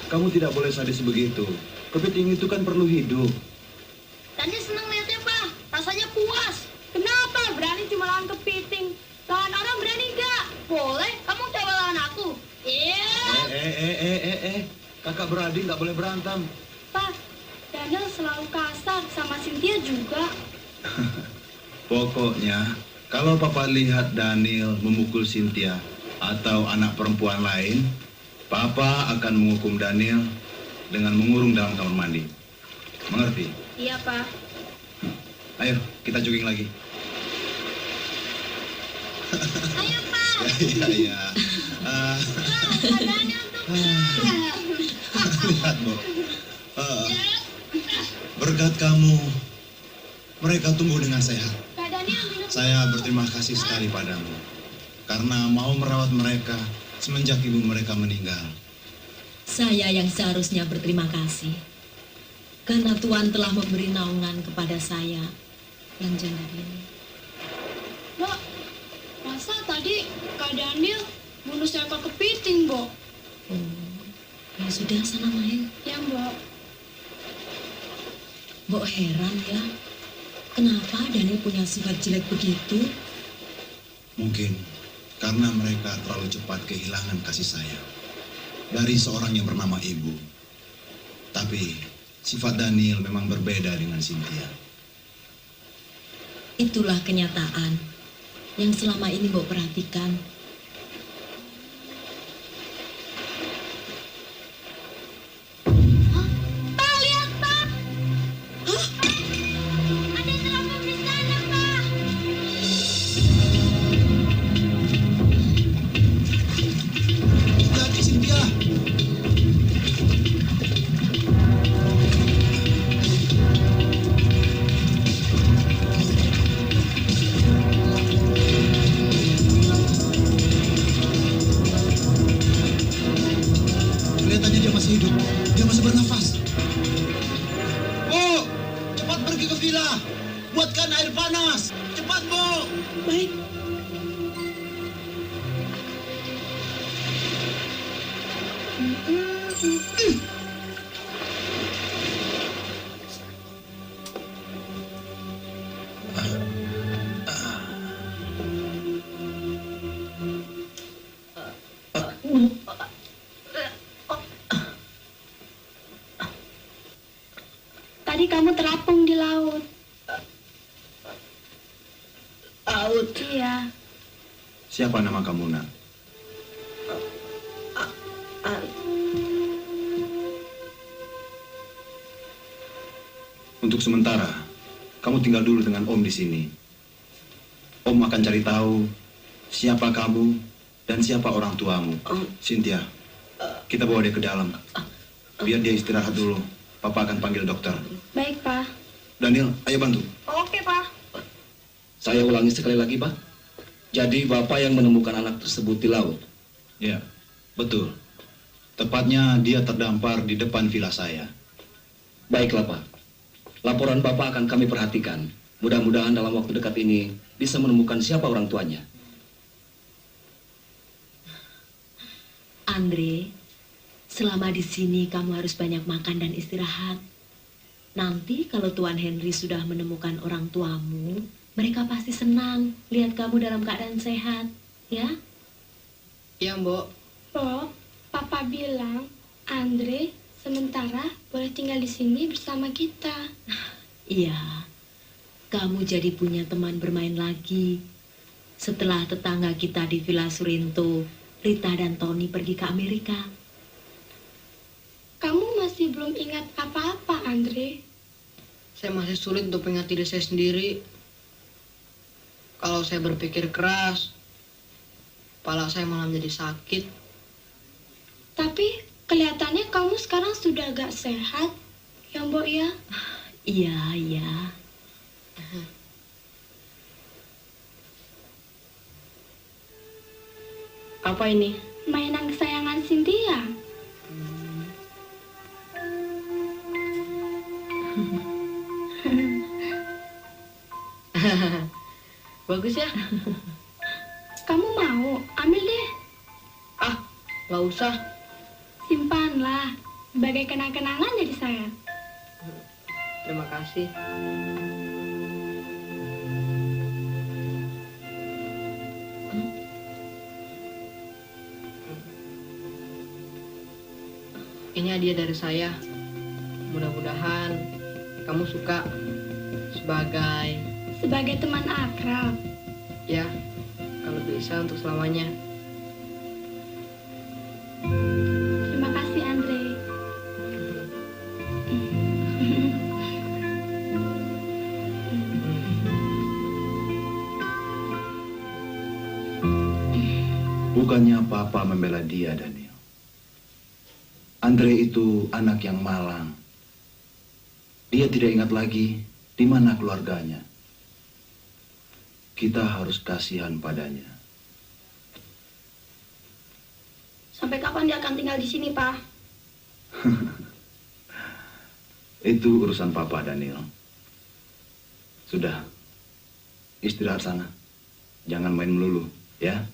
kamu tidak boleh sadis begitu. Kepiting itu kan perlu hidup. Tadi senang lihatnya, Pak. Rasanya puas. Kenapa berani cuma lawan kepiting? Lawan orang berani nggak? Boleh, kamu coba lawan aku. Iya. Kakak beradik nggak boleh berantem. Pak, Daniel selalu kasar sama Cynthia juga. Pokoknya, kalau Papa lihat Daniel memukul Cynthia atau anak perempuan lain, Papa akan menghukum Daniel dengan mengurung dalam kamar mandi. Mengerti? Iya, Pak. Ayo, kita jogging lagi. Ayo, Pak. Iya. Pak, Daniel untuk Lihat, Bu. Berkat kamu, mereka tumbuh dengan sehat. Kak Daniel minum. Saya berterima kasih sekali padamu karena mau merawat mereka semenjak ibu mereka meninggal. Saya yang seharusnya berterima kasih karena Tuhan telah memberi naungan kepada saya yang janda ini. Mbak, masa tadi Kak Daniel bunuh seekor kepiting, Mbak? Oh, ya sudah sana main. Ya, Mbak. Mbok heran ya, kenapa Daniel punya sifat jelek begitu? Mungkin karena mereka terlalu cepat kehilangan kasih sayang dari seorang yang bernama ibu. Tapi sifat Daniel memang berbeda dengan Cynthia. Itulah kenyataan yang selama ini Mbok perhatikan. Pak, lihat, Pak. Ada serangga di sana, Pak. Lihat Cynthia. Kelihatannya dia masih hidup. Dia masih bernafas. Bu, cepat pergi ke villa. Buatkan air panas. Cepat, Bu. Baik. Tadi kamu terapung di laut. Laut. Iya. Siapa nama kamu, Nak? Untuk sementara, kamu tinggal dulu dengan Om di sini. Om akan cari tahu siapa kamu dan siapa orang tuamu. Cynthia, kita bawa dia ke dalam. Biar dia istirahat dulu. Papa akan panggil dokter. Baik, Pak. Daniel, ayo bantu. Oke, Pak. Saya ulangi sekali lagi, Pak. Jadi Bapak yang menemukan anak tersebut di laut? Ya, betul. Tepatnya dia terdampar di depan villa saya. Baiklah, Pak. Laporan Bapak akan kami perhatikan. Mudah-mudahan dalam waktu dekat ini bisa menemukan siapa orang tuanya. Andre, selama di sini kamu harus banyak makan dan istirahat. Nanti kalau Tuan Henry sudah menemukan orang tuamu, mereka pasti senang lihat kamu dalam keadaan sehat, ya? Ya, Mbok. Mbok, Papa bilang Andre sementara boleh tinggal di sini bersama kita. Iya, kamu jadi punya teman bermain lagi. Setelah tetangga kita di Villa Surinto, Rita dan Tony pergi ke Amerika. Kamu masih belum ingat apa-apa, Andre. Saya masih sulit untuk mengingat diri saya sendiri. Kalau saya berpikir keras, kepala saya malah menjadi sakit. Tapi kelihatannya kamu sekarang sudah agak sehat, ya, Mbok ya? Iya, iya. Apa ini? Mainan kesayangan Cynthia. Bagus ya? Kamu mau? Ambil deh. Ah, nggak usah. Simpanlah. sebagai kenang-kenangan dari saya. Terima kasih. Ini hadiah dari saya. Mudah-mudahan kamu suka sebagai Teman akrab. ya, kalau bisa untuk selamanya. Terima kasih, Andre. Bukannya Papa membela dia, Daniel. Andre itu anak yang malang. Dia tidak ingat lagi di mana keluarganya. Kita harus kasihan padanya. Sampai kapan dia akan tinggal di sini, Pak? Itu urusan Papa, Daniel. Sudah, istirahat sana. Jangan main melulu, ya.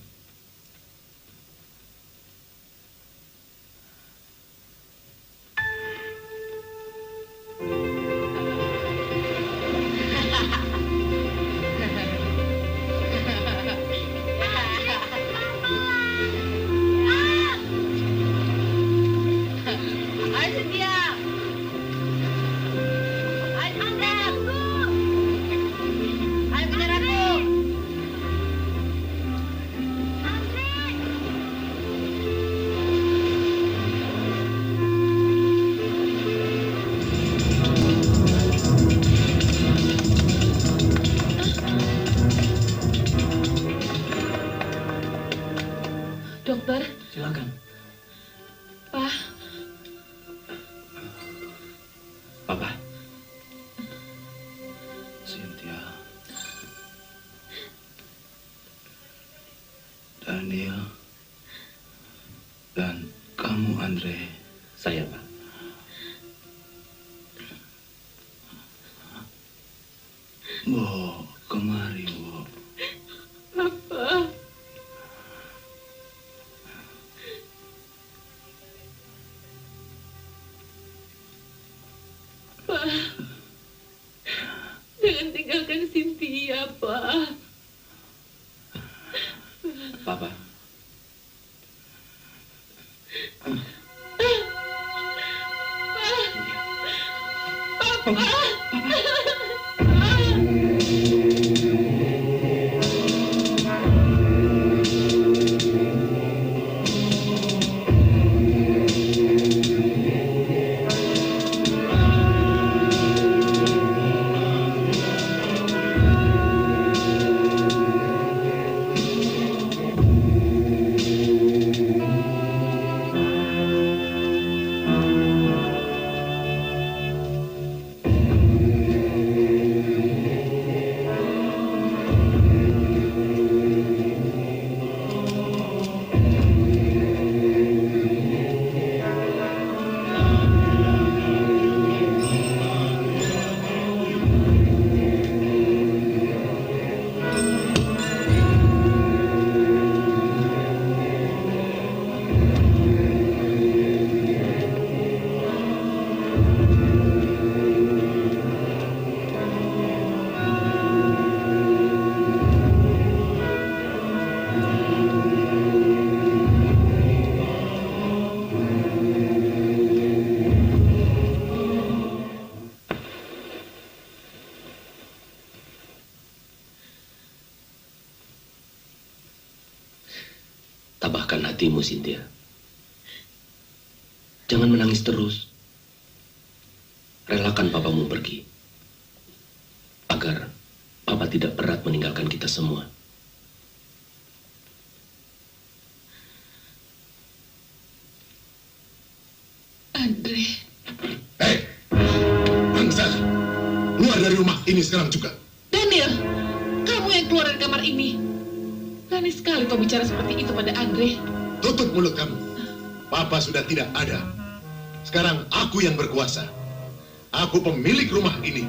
Ayo Cynthia. Ayo Andre, tunggu. Ayo kejar aku. Dokter, Silakan. Pak. Papa. Cynthia. Daniel. Dan kamu, Andre. Saya, Pak. Wo, kemari, Wo. Jangan tinggalkan Cynthia, Pak. Papa. Tabahkan hatimu, Cynthia. Jangan menangis terus. Relakan papamu pergi. Agar papa tidak berat meninggalkan kita semua. Andre. Hei, bangsa, keluar dari rumah ini sekarang juga. Daniel, kamu yang keluar dari kamar ini. Berani sekali kau bicara seperti itu pada Andre. Tutup mulut kamu. Papa sudah tidak ada. Sekarang aku yang berkuasa. Aku pemilik rumah ini.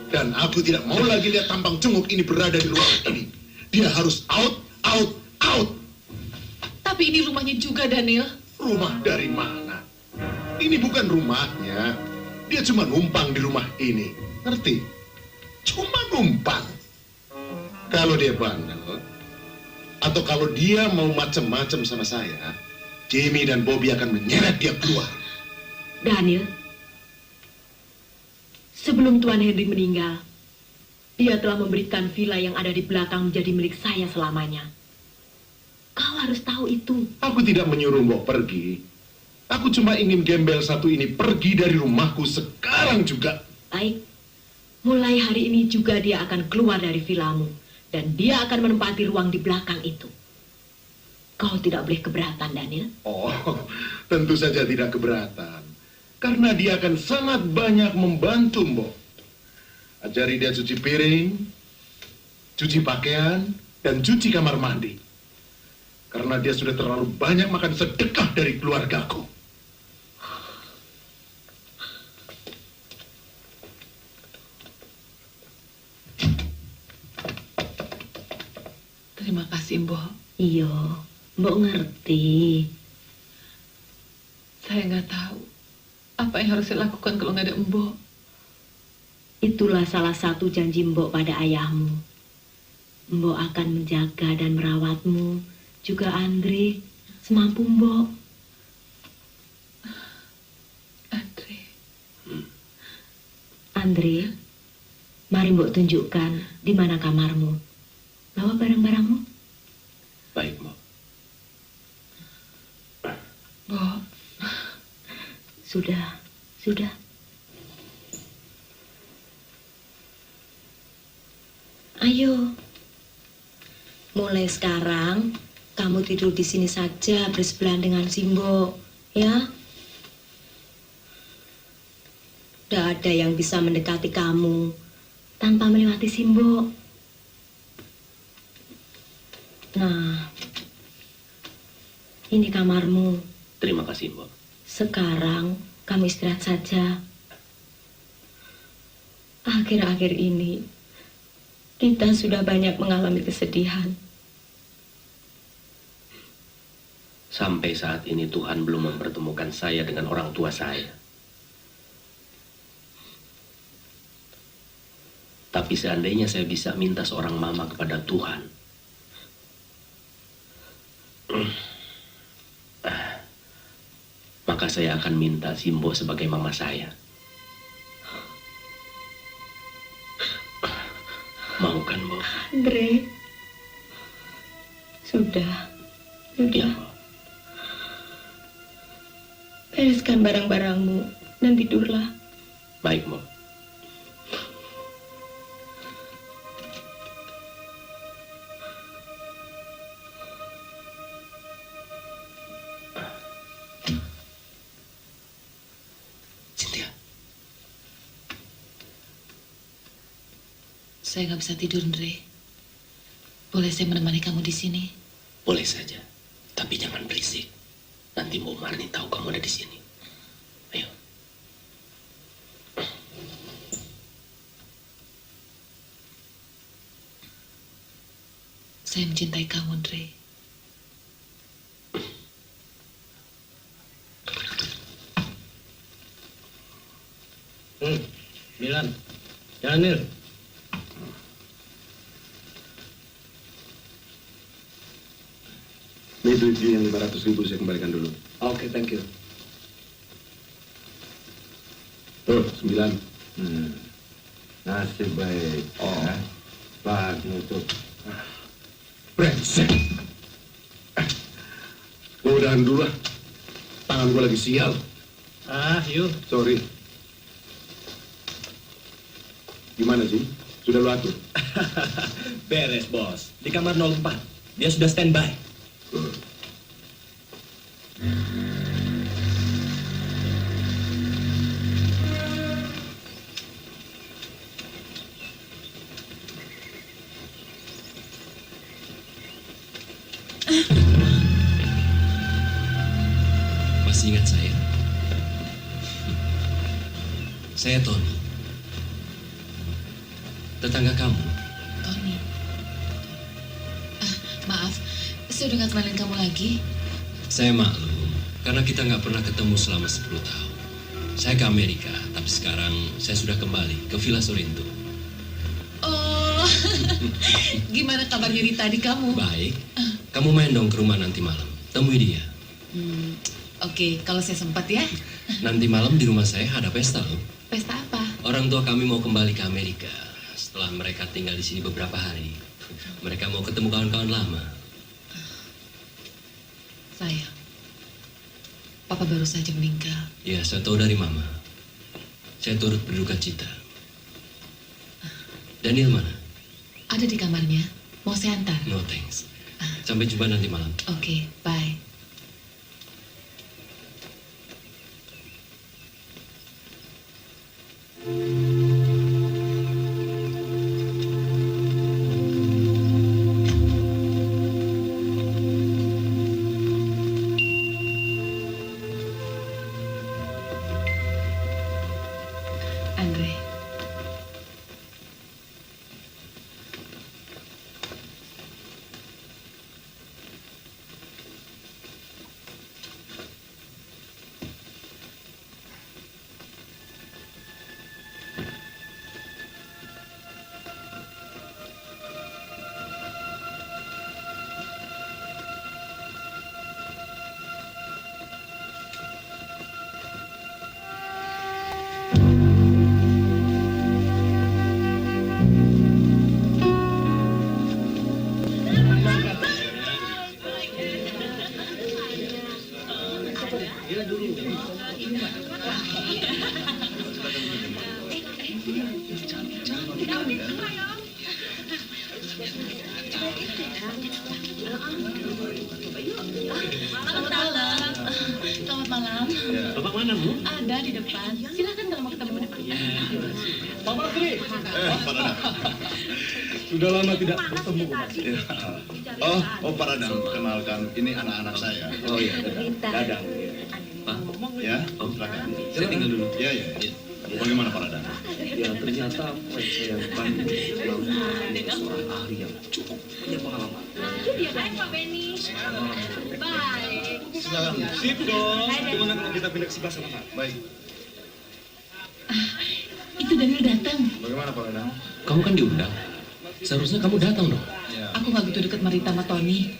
Dan aku tidak mau lagi lihat tampang cunguk ini berada di ruangan ini. Dia harus out, out, out. Tapi ini rumahnya juga, Daniel. Rumah dari mana? Ini bukan rumahnya. Dia cuma numpang di rumah ini. Ngerti? Cuma numpang. Kalau dia bandel, atau kalau dia mau macam-macam sama saya, Jimmy dan Bobby akan menyeret dia keluar. Daniel, sebelum Tuan Henry meninggal, dia telah memberikan villa yang ada di belakang menjadi milik saya selamanya. Kau harus tahu itu. Aku tidak menyuruh Mbok pergi. Aku cuma ingin gembel satu ini pergi dari rumahku sekarang juga. Baik, mulai hari ini juga dia akan keluar dari villamu. Dan dia akan menempati ruang di belakang itu. Kau tidak boleh keberatan, Daniel. Oh, tentu saja tidak keberatan. Karena dia akan sangat banyak membantu Mbok. Ajari dia cuci piring, cuci pakaian, dan cuci kamar mandi. Karena dia sudah terlalu banyak makan sedekah dari keluargaku. Terima kasih, Mbok. Iya, Mbok ngerti. Saya nggak tahu apa yang harus saya lakukan kalau nggak ada Mbok. Itulah salah satu janji Mbok pada ayahmu. Mbok akan menjaga dan merawatmu, juga Andre, semampu Mbok. Andre. Andre, mari Mbok tunjukkan di mana kamarmu. Bawa barang-barangmu. Baik, Mbok. Mbok, Sudah. Ayo. Mulai sekarang, kamu tidur di sini saja bersebelahan dengan Simbo, ya? Tidak ada yang bisa mendekati kamu tanpa melewati Simbo. Nah, ini kamarmu. Terima kasih, Mbok. Sekarang kamu istirahat saja. Akhir-akhir ini kita sudah banyak mengalami kesedihan. Sampai saat ini Tuhan belum mempertemukan saya dengan orang tua saya. Tapi seandainya saya bisa minta seorang mama kepada Tuhan, maka saya akan minta Simbo sebagai mama saya. Mau kan, Mbok? Andre, sudah. Ya, Mbok. Bereskan barang-barangmu dan tidurlah. Baik, Mbok. Cynthia, saya nggak bisa tidur, Andre. Boleh saya menemani kamu di sini? boleh saja, tapi jangan berisik. Nanti Mbok Marni tahu kamu ada di sini. Ayo. Saya mencintai kamu, Andre. Milan, Daniel. Ini duit yang 500.000 saya kembalikan dulu. Oke, thank you. Tuh, 9. Nasib baik. Ya. Pak nutup. Brengsek. Gua udahan dulu lah. Tangan gua lagi sial. Yuk. Sorry. Gimana sih? Sudah lu atur? Beres, Bos. Di kamar 04. Dia sudah standby. Masih ingat saya? Saya Tony. Tetangga kamu. Tony. Maaf, saya udah nggak kenalin kamu lagi. Saya maklum, karena kita nggak pernah ketemu selama 10 tahun. Saya ke Amerika, tapi sekarang saya sudah kembali ke Villa Sorrento. Oh, gimana kabarnya Rita di kamu? Baik. Kamu main dong ke rumah nanti malam. Temui dia. Oke, kalau saya sempat ya. Nanti malam di rumah saya ada pesta loh. Pesta apa? Orang tua kami mau kembali ke Amerika setelah mereka tinggal di sini beberapa hari. Mereka mau ketemu kawan-kawan lama. Sayang, Papa baru saja meninggal. Ya, saya tahu dari Mama. Saya turut berduka cita. Daniel mana? Ada di kamarnya. Mau saya antar? No thanks. Sampai jumpa nanti malam. Oke, bye. Andre, selamat malam. Bapak mana, Bu? Ada di depan. Silakan kalau mau ketemu di depan. Pak Bakri. Pak Dadang. Sudah lama tidak bertemu. Oh, Pak Dadang, kenalkan, ini anak-anak saya. Oh iya, Dadang. Pak, Ya, silakan. saya tinggal dulu. Ya. Bagaimana Pak Dadang? Ya ternyata proyek saya Bandung seorang ahli yang cukup punya pengalaman. Baik, Pak Benny. Baik. Silakan. Sip dong. Gimana kalau kita pindah ke sebelah sana, Pak? Baik. Itu Daniel datang. Bagaimana Pak Dadang? Kamu kan diundang. Seharusnya kamu datang dong. Ya. Aku nggak begitu dekat Marita sama Tony.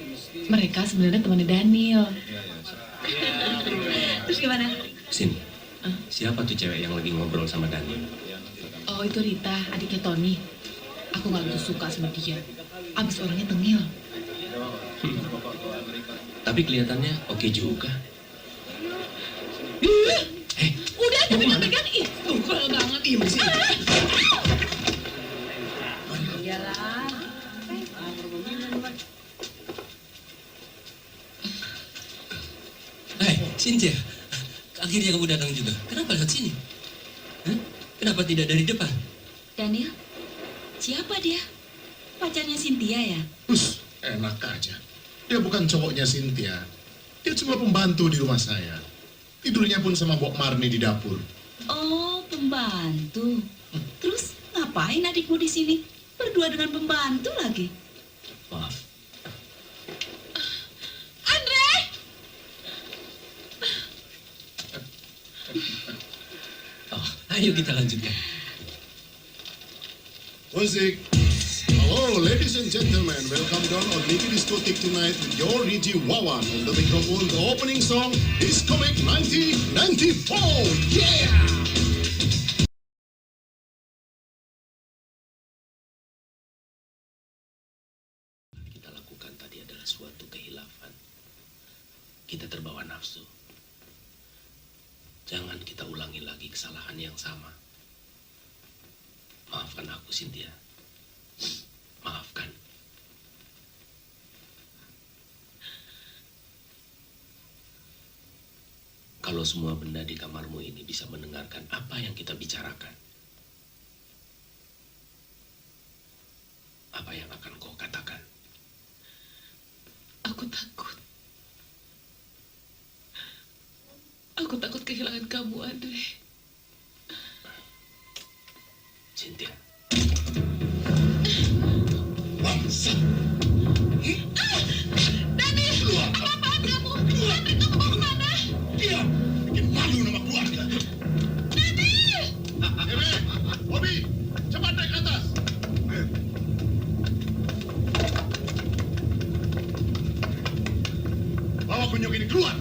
Mereka sebenarnya temannya Daniel. Terus gimana? Sini. Siapa tuh cewek yang lagi ngobrol sama Daniel? Oh, itu Rita, adiknya Tony. Aku nggak begitu suka sama dia. Abis orangnya tengil. Tapi kelihatannya oke juga. Udah, jangan pegang-pegang. Ih, tungkol banget. Ih, masih. Hai, Cynthia. Akhirnya kamu datang juga. Kenapa lewat sini? Hah? Kenapa tidak dari depan? Daniel, siapa dia? Pacarnya Cynthia ya? Enak aja. Dia bukan cowoknya Cynthia. Dia cuma pembantu di rumah saya. Tidurnya pun sama Mbok Marni di dapur. Oh, pembantu. Terus ngapain adikmu di sini? Berdua dengan pembantu lagi. Maaf. Andre! Oh, ayo kita lanjutkan. Musik. Hello, ladies and gentlemen. Welcome down on Niki Discotheque tonight with your Riji Wawan. On the microphone, the opening song, Discotheque 1994. Yeah! Kita lakukan tadi adalah suatu kehilafan. Kita terbawa nafsu. Jangan kita ulangi lagi kesalahan yang sama. Maafkan aku, Cynthia. Maafkan. Kalau semua benda di kamarmu ini bisa mendengarkan apa yang kita bicarakan, apa yang akan kau katakan? Aku takut. Aku takut kehilangan kamu, Andre. Cynthia. Bangsat. Daniel, apa-apaan kamu? Andre, kamu mau kemana? Diam. Bikin malu nama keluarga. sini, keluar!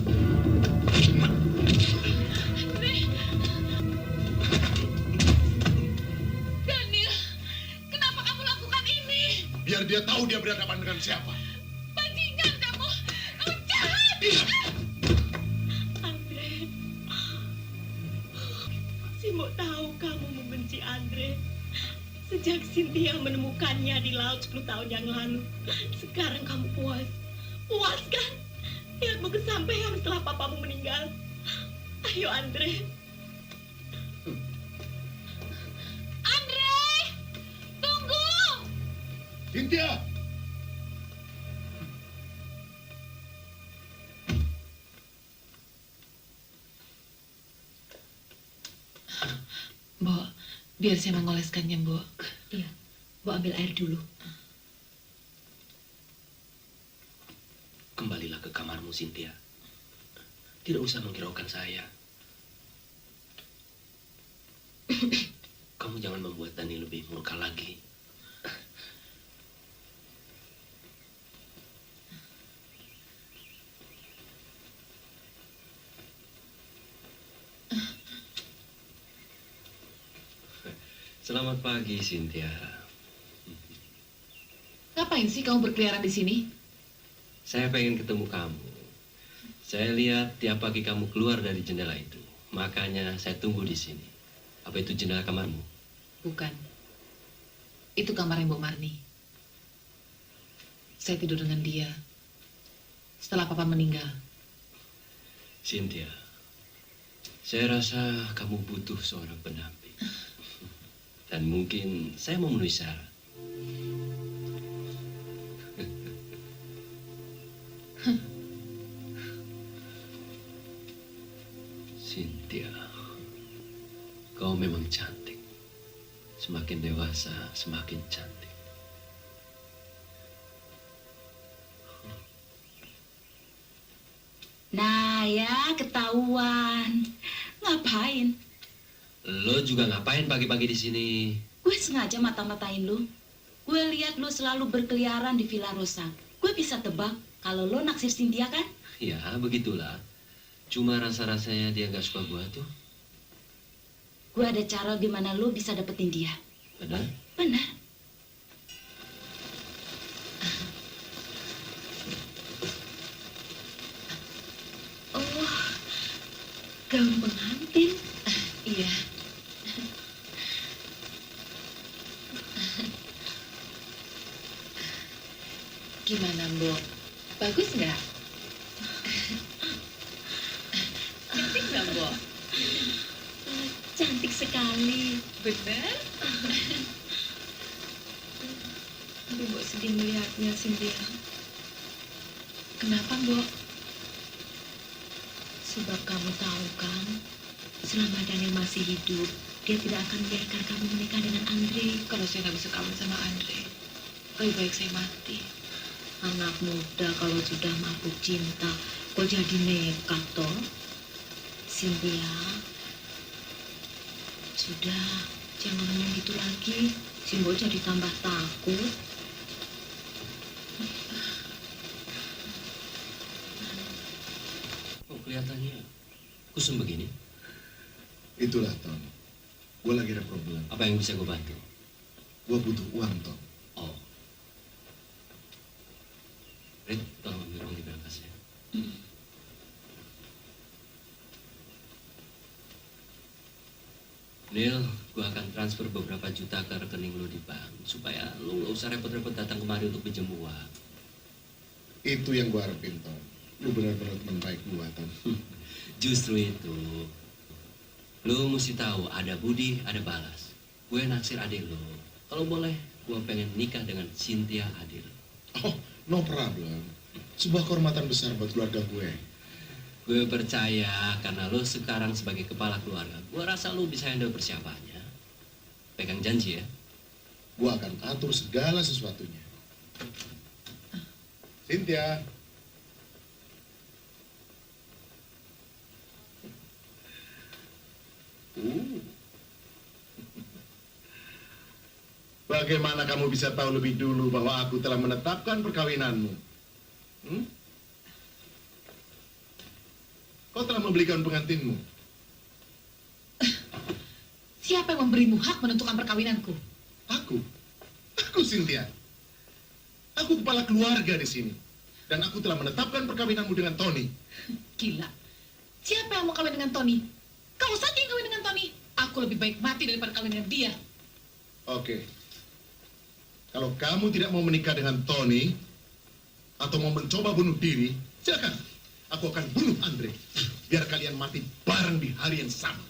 Daniel, kenapa kamu lakukan ini? Biar dia tahu dia berhadapan dengan siapa. Bajingan kamu jahat. Andre, Simbo tahu kamu membenci Andre. Sejak Cynthia menemukannya di laut 10 tahun yang lalu. Sekarang kamu puas. Puas kan? Lihatmu kesampaian setelah papamu meninggal. Ayo Andre. Andre, tunggu. Cynthia! Mbok, biar saya mengoleskannya, Mbok. Iya, Mbok ambil air dulu. Kembalilah ke kamarmu, Cynthia. Tidak usah menghiraukan saya. Kamu jangan membuat Dani lebih murka lagi. Selamat pagi, Cynthia. Ngapain sih kamu berkeliaran di sini? Saya pengen ketemu kamu. Saya lihat tiap pagi kamu keluar dari jendela itu. Makanya saya tunggu di sini. Apa itu jendela kamarmu? Bukan. Itu kamarnya Mbok Marni. Saya tidur dengan dia setelah papa meninggal. Cynthia, saya rasa kamu butuh seorang pendamping. Dan mungkin saya memenuhi syarat. Cynthia, kau memang cantik. Semakin dewasa, semakin cantik. Nah ya, ketahuan. Ngapain? Lo juga ngapain pagi-pagi di sini? Gue sengaja mata-matain lu. Gue lihat lu selalu berkeliaran di Villa Rosa. Gue bisa tebak kalau lo naksir Cynthia kan? Ya, begitulah. Cuma rasa-rasanya dia nggak suka gua tuh. Gue ada cara gimana lo bisa dapetin dia. Benar? Benar. Oh, gaun pengantin. Iya. Gimana, Mbok? Bagus nggak? Cantik nggak, Mbok? Cantik sekali. Benar? Tapi Mbok sedih melihatnya, Cynthia. Kenapa, Mbok? Sebab kamu tahu kan, selama Daniel masih hidup, dia tidak akan membiarkan kamu menikah dengan Andre. Kalau saya nggak bisa kawin sama Andre, lebih baik saya mati. Anak muda kalau sudah mabuk cinta, kok jadi nekat toh? Cynthia, sudah, jangan ngomong gitu lagi. Simbo jadi tambah takut. Kok kelihatannya kusum begini? Itulah, Tom. Gue lagi ada problem. Apa yang bisa gue bantu? Gue butuh uang, Tom. Oh. Red, tolong ambil uang di berangkas ya. Neil, gue akan transfer beberapa juta ke rekening lo di bank supaya lo nggak usah repot-repot datang kemari untuk pinjam uang. Itu yang gue harapin, Tom. Lu benar-benar teman baik gue, Tom. Justru itu, lo mesti tahu ada budi, ada balas. Gue naksir adik lo. Kalau boleh, gue pengen nikah dengan Cynthia Adil. Oh, no problem. Sebuah kehormatan besar buat keluarga gue. Gue percaya karena lo sekarang sebagai kepala keluarga. Gue rasa lo bisa handle persiapannya. Pegang janji ya. Gue akan atur segala sesuatunya. Cynthia. Bagaimana kamu bisa tahu lebih dulu bahwa aku telah menetapkan perkawinanmu? membeli gaun pengantinmu? Siapa yang memberimu hak menentukan perkawinanku? Aku. Aku, Cynthia. Aku kepala keluarga di sini. Dan aku telah menetapkan perkawinanmu dengan Tony. Gila. Siapa yang mau kawin dengan Tony? Kau saja yang kawin dengan Tony. Aku lebih baik mati daripada kawin dengan dia. Oke. Kalau kamu tidak mau menikah dengan Tony, atau mau mencoba bunuh diri, silakan. Aku akan bunuh Andre. Biar kalian mati bareng di hari yang sama.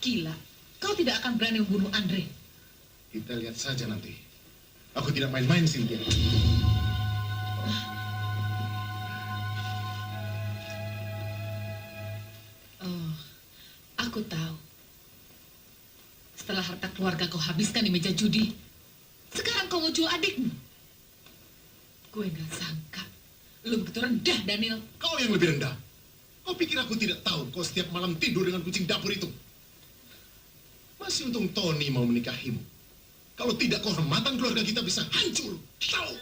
Gila. Kau tidak akan berani membunuh Andre. Kita lihat saja nanti. Aku tidak main-main, Cynthia. Oh, aku tahu. Setelah harta keluarga kau habiskan di meja judi, sekarang kau mau jual adikmu. Gue nggak sangka. Lu begitu rendah, Daniel. Kau yang lebih rendah. Kau pikir aku tidak tahu kau setiap malam tidur dengan kucing dapur itu? Masih untung Tony mau menikahimu. Kalau tidak, kehormatan keluarga kita bisa hancur. Tahu?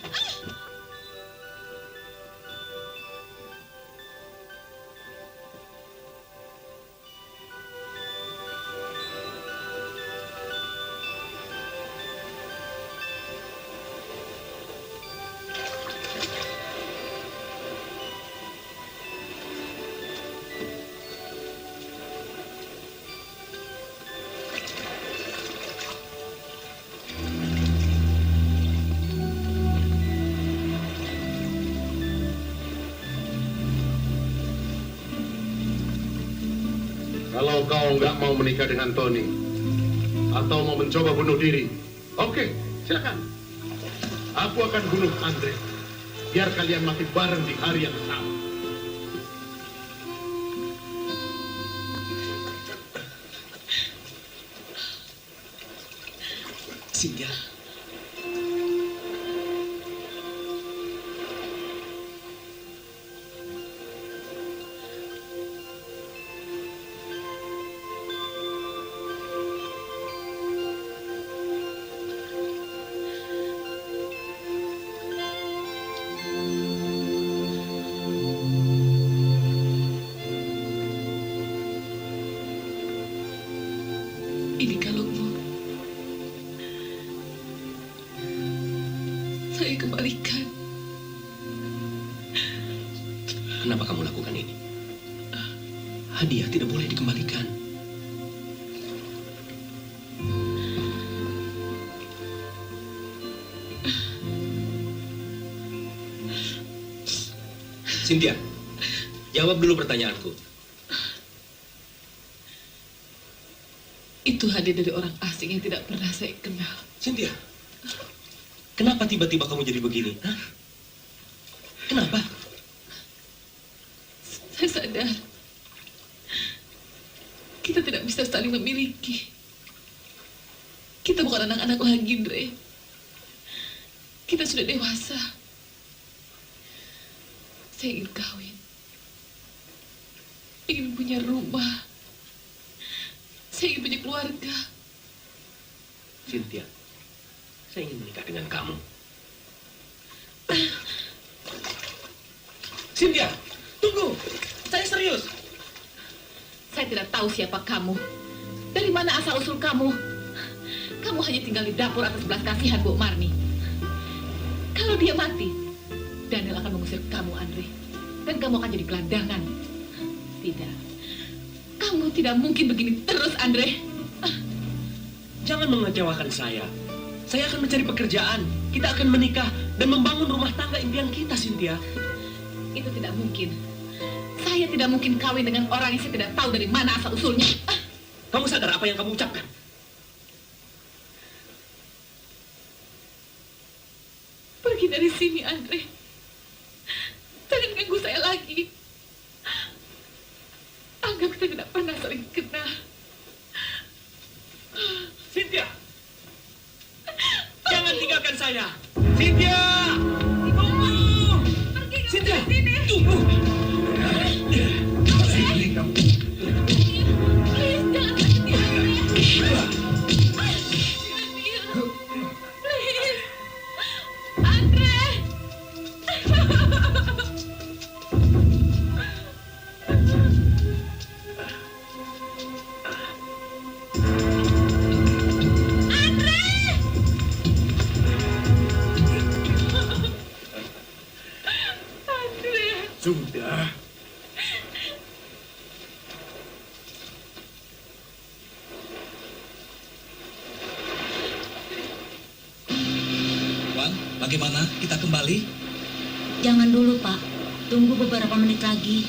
Kalau kau nggak mau menikah dengan Tony, atau mau mencoba bunuh diri, oke, silakan. Aku akan bunuh Andre, biar kalian mati bareng di hari yang sama. Cynthia. Ini kalungmu. Saya kembalikan. Kenapa kamu lakukan ini? Hadiah tidak boleh dikembalikan. Cynthia, jawab dulu pertanyaanku. Itu hadiah dari orang asing yang tidak pernah saya kenal. Cynthia, kenapa tiba-tiba kamu jadi begini? Hah? Kenapa? Saya sadar kita tidak bisa saling memiliki. Kita bukan anak-anak lagi, Dre. Kita sudah dewasa. Saya ingin kawin. Ingin punya rumah. Saya ingin punya keluarga. Cynthia, saya ingin menikah dengan kamu. Cynthia, tunggu. Saya serius. Saya tidak tahu siapa kamu. Dari mana asal-usul kamu? Kamu hanya tinggal di dapur atas belas kasihan Bu Marni. Kalau dia mati, Daniel akan mengusir kamu, Andre. Dan kamu akan jadi gelandangan. Tidak. Kamu tidak mungkin begini terus, Andre. Jangan mengecewakan saya. Saya akan mencari pekerjaan. Kita akan menikah dan membangun rumah tangga impian kita, Cynthia. Itu tidak mungkin. Saya tidak mungkin kawin dengan orang yang saya tidak tahu dari mana asal-usulnya. Kamu sadar apa yang kamu ucapkan? Pergi dari sini, Andre. Jangan ganggu saya lagi. Anggap kita tidak pernah saling kenal. Cynthia! Jangan tinggalkan saya! Cynthia! Tunggu! Cynthia! Tunggu! Sini kamu. Please, jangan sakiti Andre. Please. Andre! Bagaimana? Kita kembali? Jangan dulu, Pak. Tunggu beberapa menit lagi.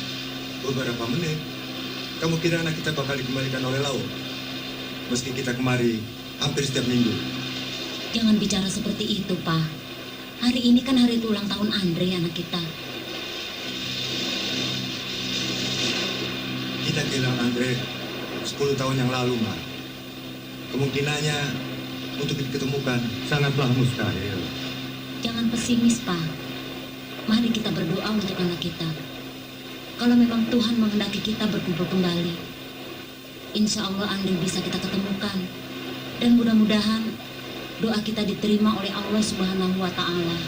Beberapa menit? Kamu kira anak kita bakal dikembalikan oleh laut? Meski kita kemari hampir setiap minggu. Jangan bicara seperti itu, Pak. Hari ini kan hari ulang tahun Andre, anak kita. Kita kehilangan Andre 10 tahun yang lalu, Ma. Kemungkinannya untuk diketemukan sangatlah mustahil. Jangan pesimis, Pak. Mari kita berdoa untuk anak kita. Kalau memang Tuhan menghendaki kita berkumpul kembali, insya Allah Andre bisa kita ketemukan. Dan mudah-mudahan doa kita diterima oleh Allah Subhanahu wa Ta'ala.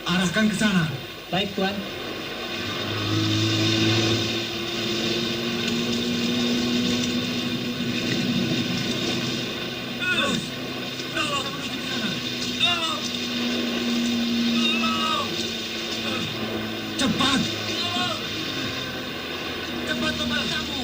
Arahkan ke sana. Baik, Tuan. Cepat! Cepat membalas kamu.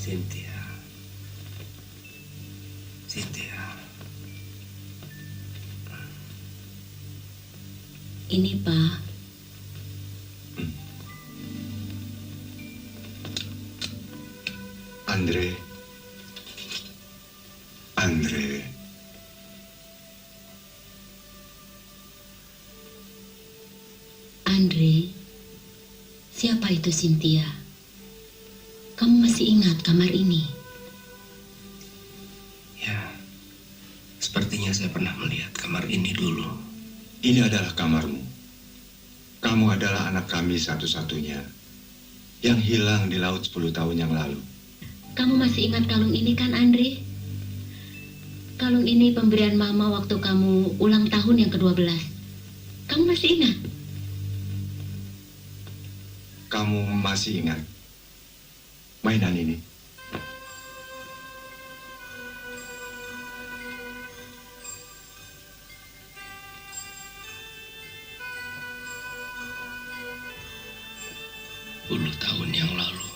Cynthia. Cynthia. Ini, Pak. Andre. Andre. Andre, siapa itu Cynthia? Kamu masih ingat kamar ini? Ya, sepertinya saya pernah melihat kamar ini dulu. Ini adalah kamarmu. Kamu adalah anak kami satu-satunya yang hilang di laut 10 tahun yang lalu. Kamu masih ingat kalung ini kan, Andre? Kalung ini pemberian Mama waktu kamu ulang tahun yang ke-12. Kamu masih ingat? Kamu masih ingat mainan ini? Puluh tahun yang lalu.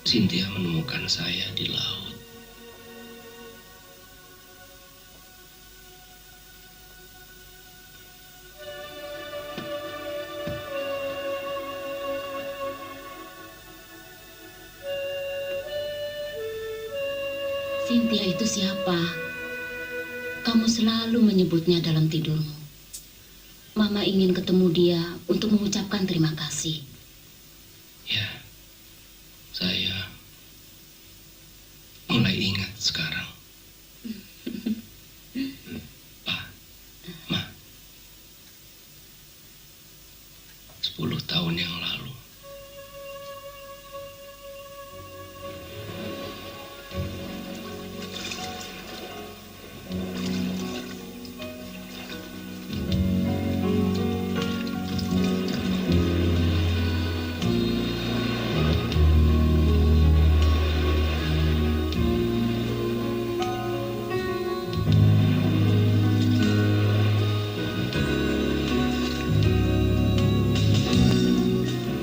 Cynthia menemukan saya di laut. Cynthia itu siapa? Kamu selalu menyebutnya dalam tidurmu. Mama ingin ketemu dia untuk mengucapkan terima kasih. Ya, saya mulai ingat sekarang. Pa, Ma, 10 tahun yang lalu.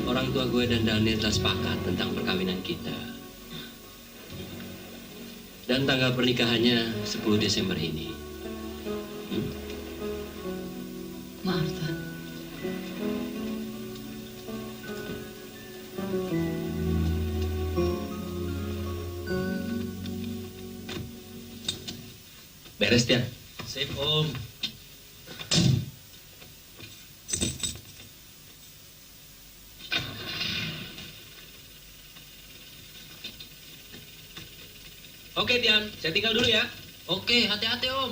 Orang tua gue dan Daniel telah sepakat tentang perkawinan kita. Dan tanggal pernikahannya 10 Desember ini. Maaf, Pak. Beres, Tian. Sip, Om. Oke, Tian. Saya tinggal dulu ya. Oke, hati-hati, Om.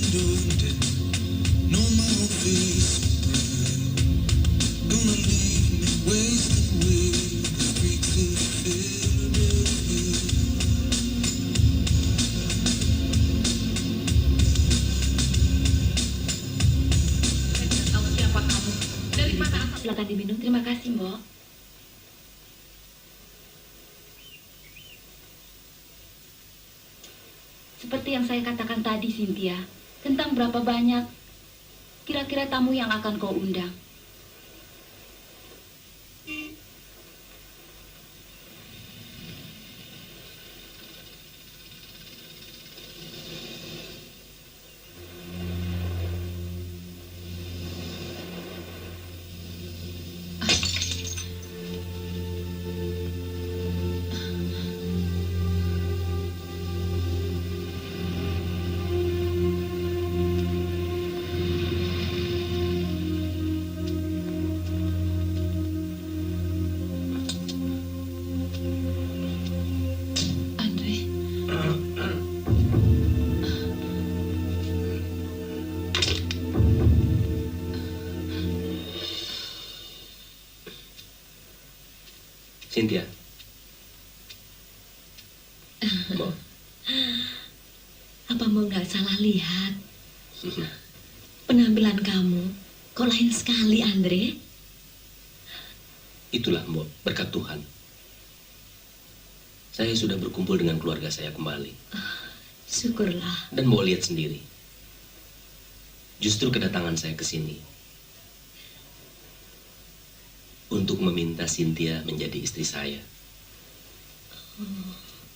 Tahu siapa kamu? Dari mana asal? Silakan diminum. Terima kasih, Mbok. Seperti yang saya katakan tadi, Cynthia, tentang berapa banyak kira-kira tamu yang akan kau undang. Cynthia. Mbok. Apa Mbok nggak salah lihat? Penampilan kamu kok lain sekali, Andre? Itulah Mbok, berkat Tuhan. Saya sudah berkumpul dengan keluarga saya kembali. Syukurlah. Dan Mbok lihat sendiri. Justru kedatangan saya ke sini untuk meminta Cynthia menjadi istri saya.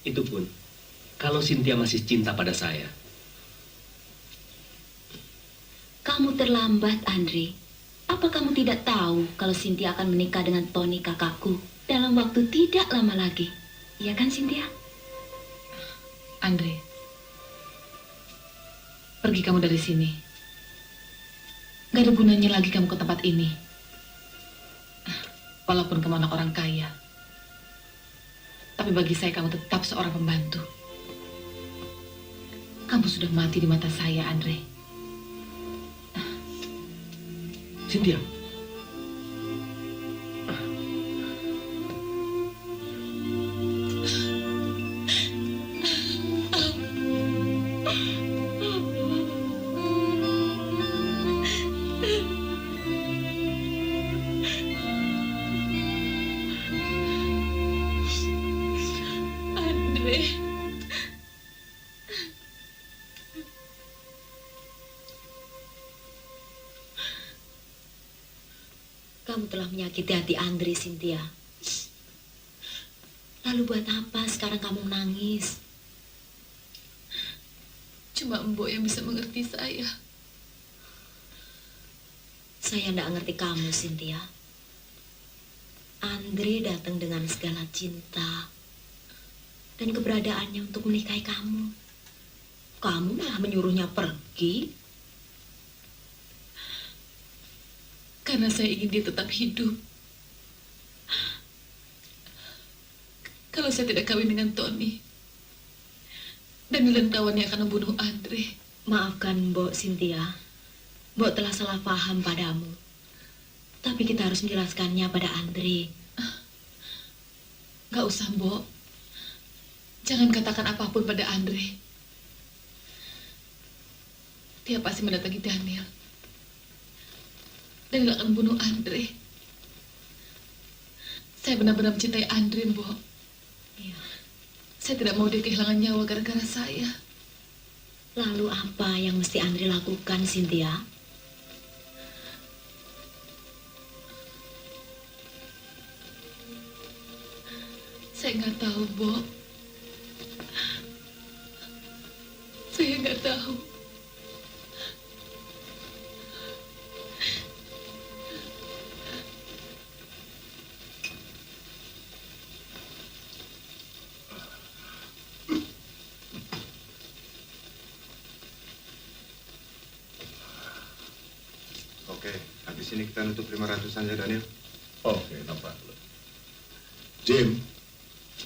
Itu pun kalau Cynthia masih cinta pada saya. Kamu terlambat, Andre. Apa kamu tidak tahu kalau Cynthia akan menikah dengan Tony kakakku dalam waktu tidak lama lagi? Iya kan, Cynthia? Andre, pergi kamu dari sini. Gak ada gunanya lagi kamu ke tempat ini. Walaupun kamu anak orang kaya, tapi bagi saya kamu tetap seorang pembantu. Kamu sudah mati di mata saya, Andre. Cynthia. Kamu telah menyakiti hati Andre, Cynthia. Lalu buat apa sekarang kamu menangis? Cuma Mbok yang bisa mengerti saya. Saya tidak ngerti kamu, Cynthia. Andre datang dengan segala cinta dan keberadaannya untuk menikahi kamu. Kamu malah menyuruhnya pergi. Karena saya ingin dia tetap hidup. Kalau saya tidak kawin dengan Tony, dan kawannya akan membunuh Andre. Maafkan Mbok, Cynthia. Mbok telah salah paham padamu. Tapi kita harus menjelaskannya pada Andre. Gak usah, Mbok. Jangan katakan apapun pada Andre. Dia pasti mendatangi Daniel. Daniel akan membunuh Andre. Saya benar-benar mencintai Andre, Mbok. Iya. Saya tidak mau dia kehilangan nyawa gara-gara saya. Lalu apa yang mesti Andre lakukan, Cynthia? Saya nggak tahu, Mbok. Saya nggak tahu. Oke, habis ini kita nutup 500-an ya, Daniel. Oke, nampak. Jim,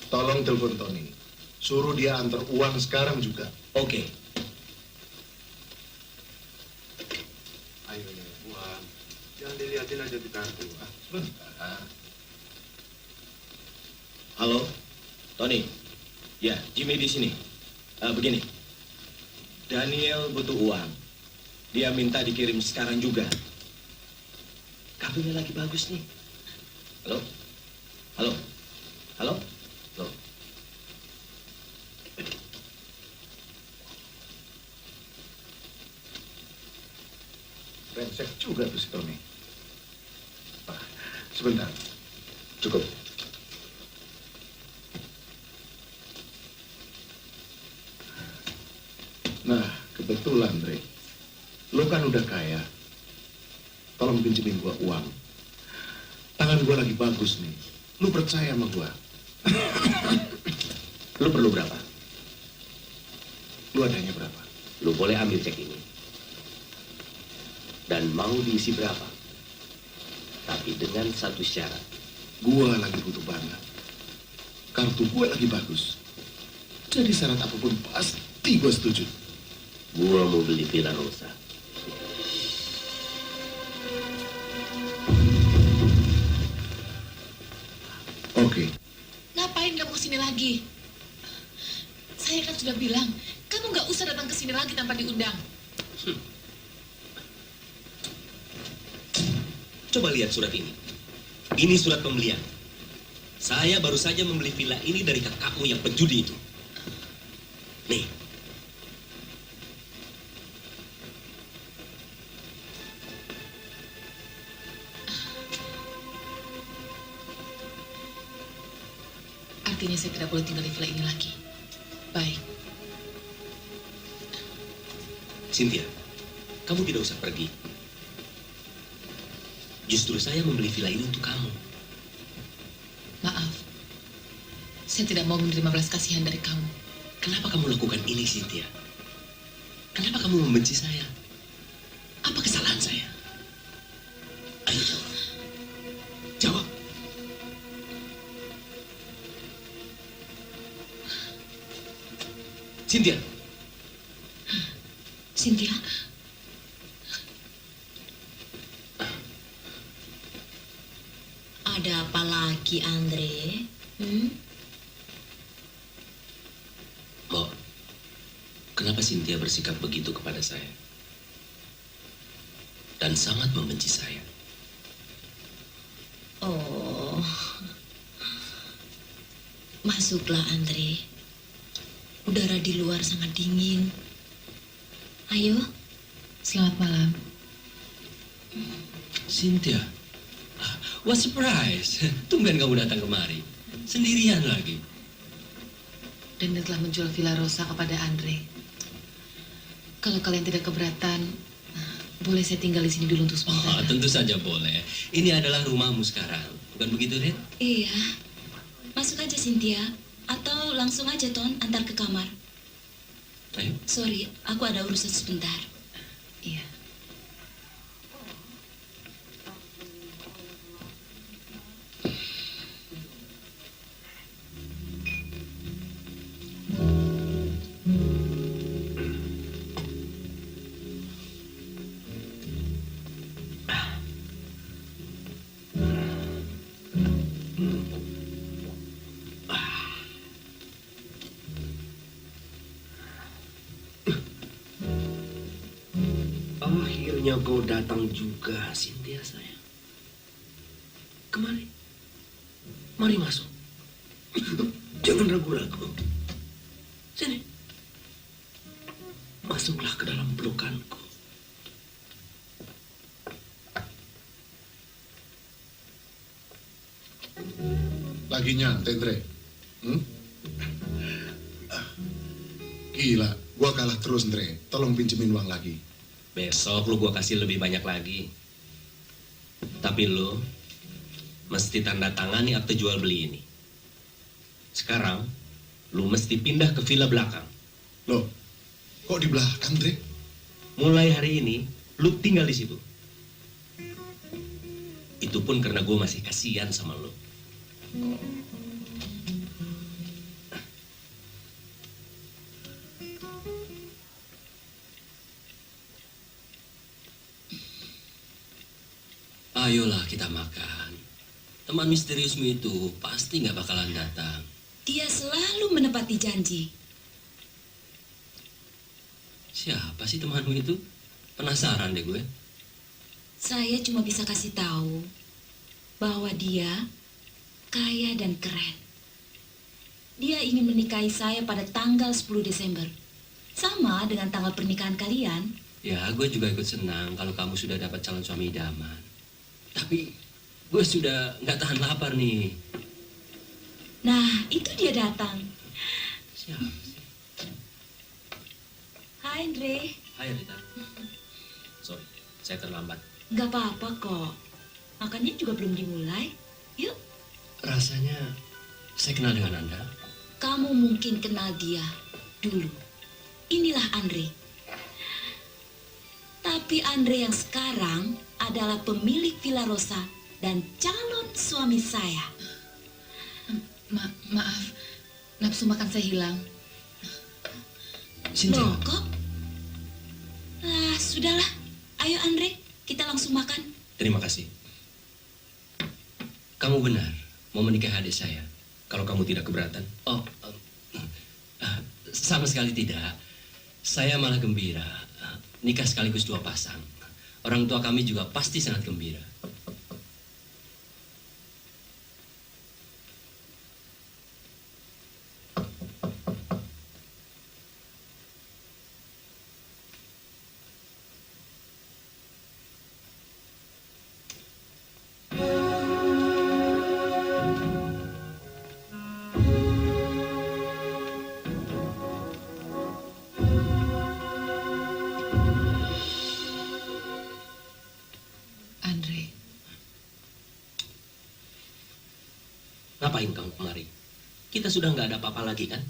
tolong telepon Tony. Suruh dia antar uang sekarang juga. Oke. Ayo, uang. Jangan dilihatin aja di kartu. Sebentar. Halo, Tony. Ya, Jimmy di sini. Begini, Daniel butuh uang. Dia minta dikirim sekarang juga. Kabelnya lagi bagus nih. Halo, halo, halo, halo. Brengsek juga tuh si Tony. Sebentar. Cukup. Nah, kebetulan, Dre. Lo kan udah kaya. Tolong pinjemin gua uang. Tangan gua lagi bagus nih. Lu percaya sama gua? Lu perlu berapa? Lu adanya berapa? Lu boleh ambil cek ini. Dan mau diisi berapa? Tapi dengan satu syarat. Gua lagi butuh banget. Kartu gua lagi bagus. Jadi syarat apapun pasti gua setuju. Gua mau beli Villa Rosa. Oke. Ngapain kamu kesini lagi? Saya kan sudah bilang, kamu nggak usah datang ke sini lagi tanpa diundang. Coba lihat surat ini. Ini surat pembelian. Saya baru saja membeli villa ini dari kakakmu yang penjudi itu. Nih. Artinya saya tidak boleh tinggal di villa ini lagi. Baik. Cynthia, kamu tidak usah pergi. Justru saya membeli villa ini untuk kamu. Maaf. Saya tidak mau menerima belas kasihan dari kamu. Kenapa kamu lakukan ini, Cynthia? Kenapa kamu membenci saya? Apa kesalahan saya? Ayo jawab. Jawab. Cynthia. Cynthia. Ada apa lagi, Andre? Mbok, kenapa Cynthia bersikap begitu kepada saya? Dan sangat membenci saya. Oh, masuklah, Andre. Udara di luar sangat dingin. Ayo. Selamat malam. Cynthia, what surprise. Tumben kamu datang kemari. Sendirian lagi. Dan telah menjual Villa Rosa kepada Andre. Kalau kalian tidak keberatan, boleh saya tinggal di sini dulu untuk sementara. Tentu saja boleh. Ini adalah rumahmu sekarang. Bukan begitu, Red? Iya. Masuk aja, Cynthia. Atau langsung aja, Ton, antar ke kamar. Ayo. Sorry, aku ada urusan sebentar. Iya. Akhirnya kau datang juga, Cynthia sayang. Kemari. Mari masuk. Jangan ragu-ragu. Sini. Masuklah ke dalam pelukanku. Lagi nyantai, Dre. Gila, gua kalah terus, Dre. Tolong pinjemin uang lagi. Besok lu gua kasih lebih banyak lagi. Tapi lu mesti tanda tangani akte jual beli ini. Sekarang lu mesti pindah ke villa belakang. Loh, kok di belakang, Dre? Mulai hari ini lu tinggal di situ. Itu pun karena gua masih kasihan sama lu. Ayolah kita makan. Teman misteriusmu itu pasti nggak bakalan datang. Dia selalu menepati janji. Siapa sih temanmu itu? Penasaran deh gue. Saya cuma bisa kasih tahu bahwa dia kaya dan keren. Dia ingin menikahi saya pada tanggal 10 Desember. Sama dengan tanggal pernikahan kalian. Ya, gue juga ikut senang kalau kamu sudah dapat calon suami idaman. Tapi gue sudah nggak tahan lapar nih. Nah, itu dia datang. Siapa sih? Hai, Andre. Hai Rita. Sorry, saya terlambat. Nggak apa-apa kok. Makannya juga belum dimulai. Yuk. Rasanya saya kenal dengan Anda. Kamu mungkin kenal dia dulu. Inilah Andre. Tapi Andre yang sekarang adalah pemilik Villa Rosa dan calon suami saya. Maaf, nafsu makan saya hilang. Loh, kok? Sudahlah. Ayo Andre, kita langsung makan. Terima kasih. Kamu benar mau menikahi adik saya. Kalau kamu tidak keberatan. Sama sekali tidak. Saya malah gembira. Nikah sekaligus dua pasang. Orang tua kami juga pasti sangat gembira. Andre, Ngapain kamu kemari? Kita sudah nggak ada apa-apa lagi kan?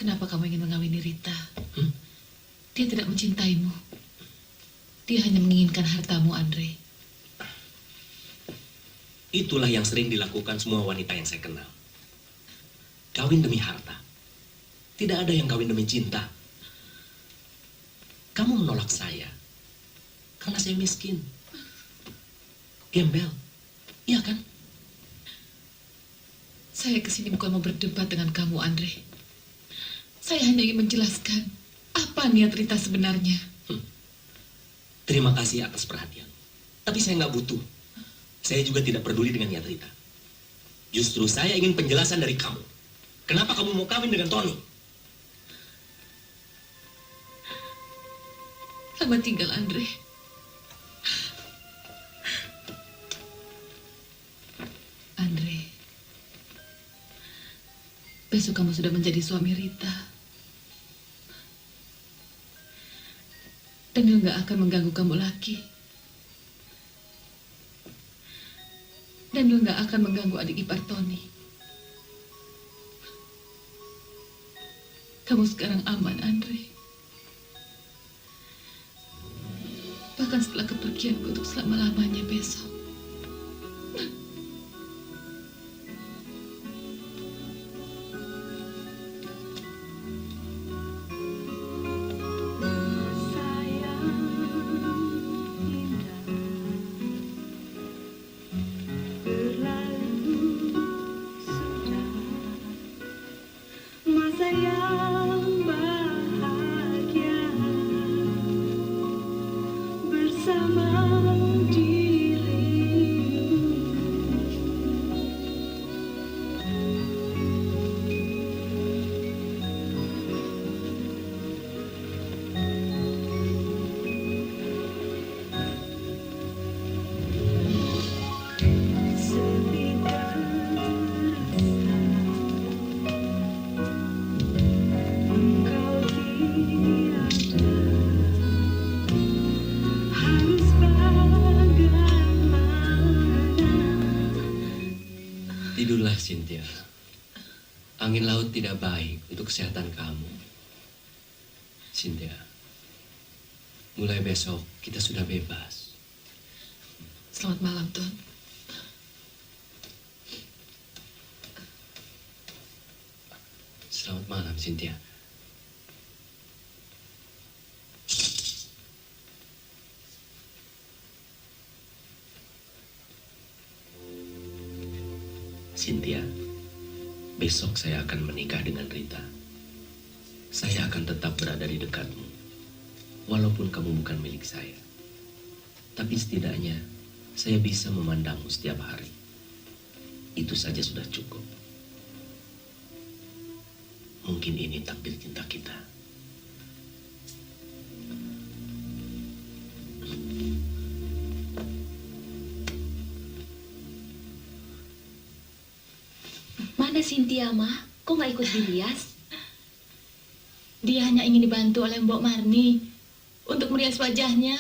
kenapa kamu ingin mengawini Rita? Dia tidak mencintaimu. Dia hanya menginginkan hartamu, Andre. Itulah yang sering dilakukan semua wanita yang saya kenal. Kawin demi harta. Tidak ada yang kawin demi cinta. Kamu menolak saya karena saya miskin. Gembel. Iya kan? Saya kesini bukan mau berdebat dengan kamu, Andre. Saya hanya ingin menjelaskan apa niat Rita sebenarnya. Terima kasih atas perhatian. Tapi saya nggak butuh. Saya juga tidak peduli dengan niat Rita. Justru saya ingin penjelasan dari kamu. Kenapa kamu mau kawin dengan Tony? Selamat tinggal, Andre. Andre, besok kamu sudah menjadi suami Rita. Dan dia nggak akan mengganggu kamu lagi. Dan dia nggak akan mengganggu adik ipar Tony. Kamu sekarang aman, Andre. Bahkan setelah kepergianku untuk selama-lamanya besok. Tidurlah, Cynthia. Angin laut tidak baik untuk kesehatan kamu. Cynthia, mulai besok kita sudah bebas. Selamat malam, Ton. Selamat malam, Cynthia. Cynthia, besok saya akan menikah dengan Rita. Saya akan tetap berada di dekatmu, walaupun kamu bukan milik saya. Tapi setidaknya saya bisa memandangmu setiap hari. Itu saja sudah cukup. Mungkin ini takdir cinta kita. Mana Cynthia, Mah? Kok nggak ikut dirias? Dia hanya ingin dibantu oleh Mbok Marni untuk merias wajahnya.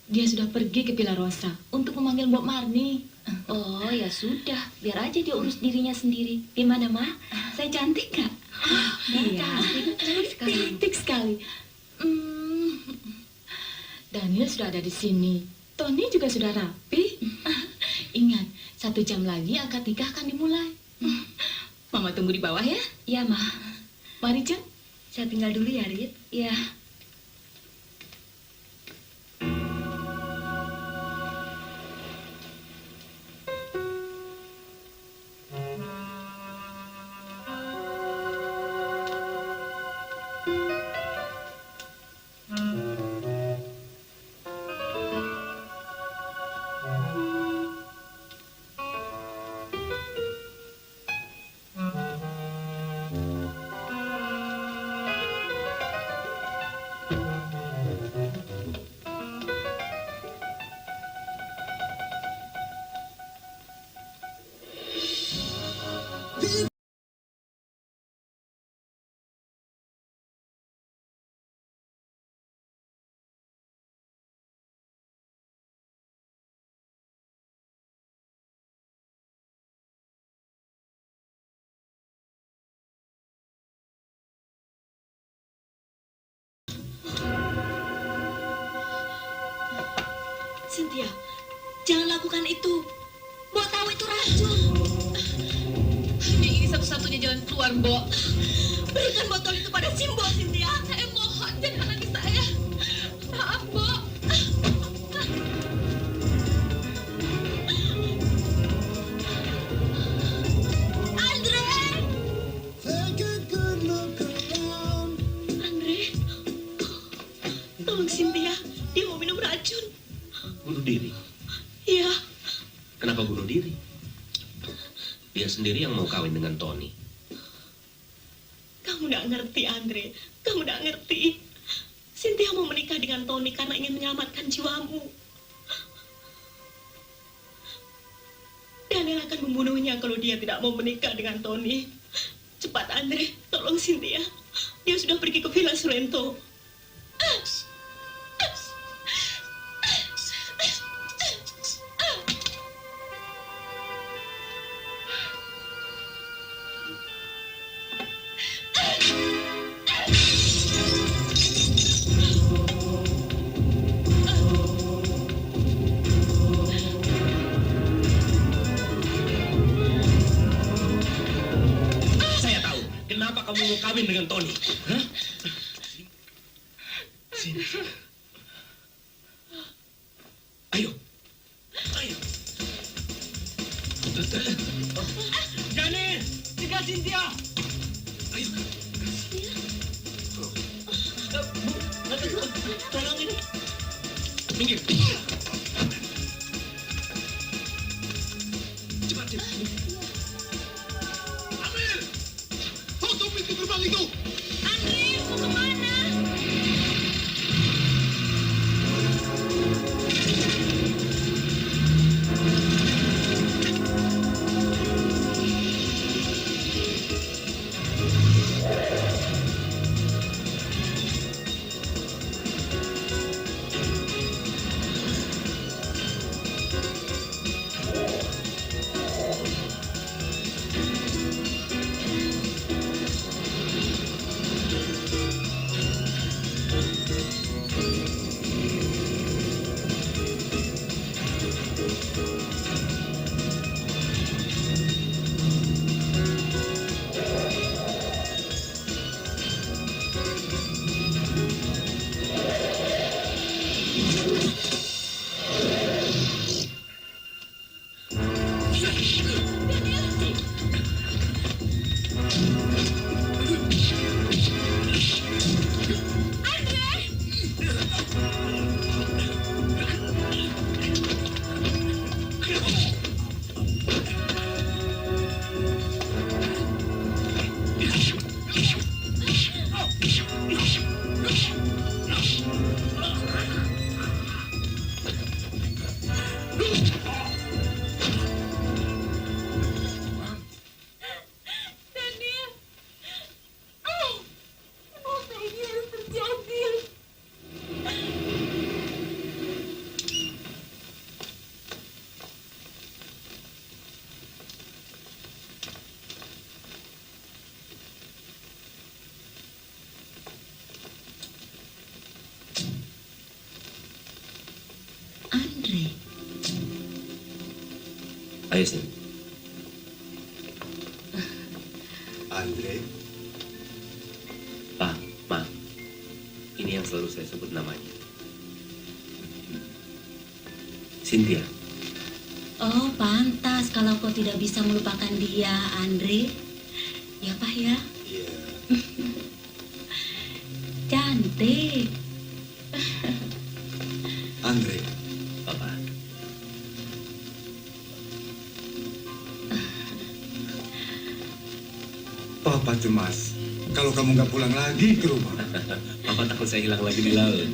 Dia sudah pergi ke Villa Rosa untuk memanggil Mbok Marni. Oh, ya sudah. Biar aja dia urus dirinya sendiri. Gimana, Mah? Saya cantik nggak? Iya, Cantik sekali. Daniel sudah ada di sini. Tony juga sudah rapi. Ingat, 1 jam lagi akad nikah akan dimulai. Mama tunggu di bawah ya. Iya, Mah. Mari, Jen. Saya tinggal dulu ya, Rit. Iya. Cynthia, jangan lakukan itu. Mbok tahu itu racun. Ini satu-satunya jalan keluar, Mbok. Berikan botol itu pada si Mbok, Cynthia. Saya mohon, jangan halangi saya. Maaf, Mbok. Andre! Andre, tolong Cynthia. Dia mau minum racun. Bunuh diri? Iya. Kenapa bunuh diri? Dia sendiri yang mau kawin dengan Tony. Kamu nggak ngerti, Andre. Kamu nggak ngerti. Cynthia mau menikah dengan Tony karena ingin menyelamatkan jiwamu. Daniel akan membunuhnya kalau dia tidak mau menikah dengan Tony. Cepat, Andre. Tolong Cynthia. Dia sudah pergi ke Villa Sorrento. Saya tahu kenapa kamu mau kawin dengan Tony. Hah? Sini. Ayo. Ayo. Jani, cegah Cynthia. Ayo. Tolong ini. Minggir. Cepat, cepat. Amir! Tutup pintu gerbang itu! Andre, mau kemana? Ayo sini. Andre, Pak, Ma, ini yang selalu saya sebut namanya. Cynthia. Oh, pantas kalau kau tidak bisa melupakan dia, Andre. Ya, Pak ya. iya, Cantik. Andre, Papa. Papa cemas kalau kamu nggak pulang lagi ke rumah. Papa takut saya hilang lagi di laut.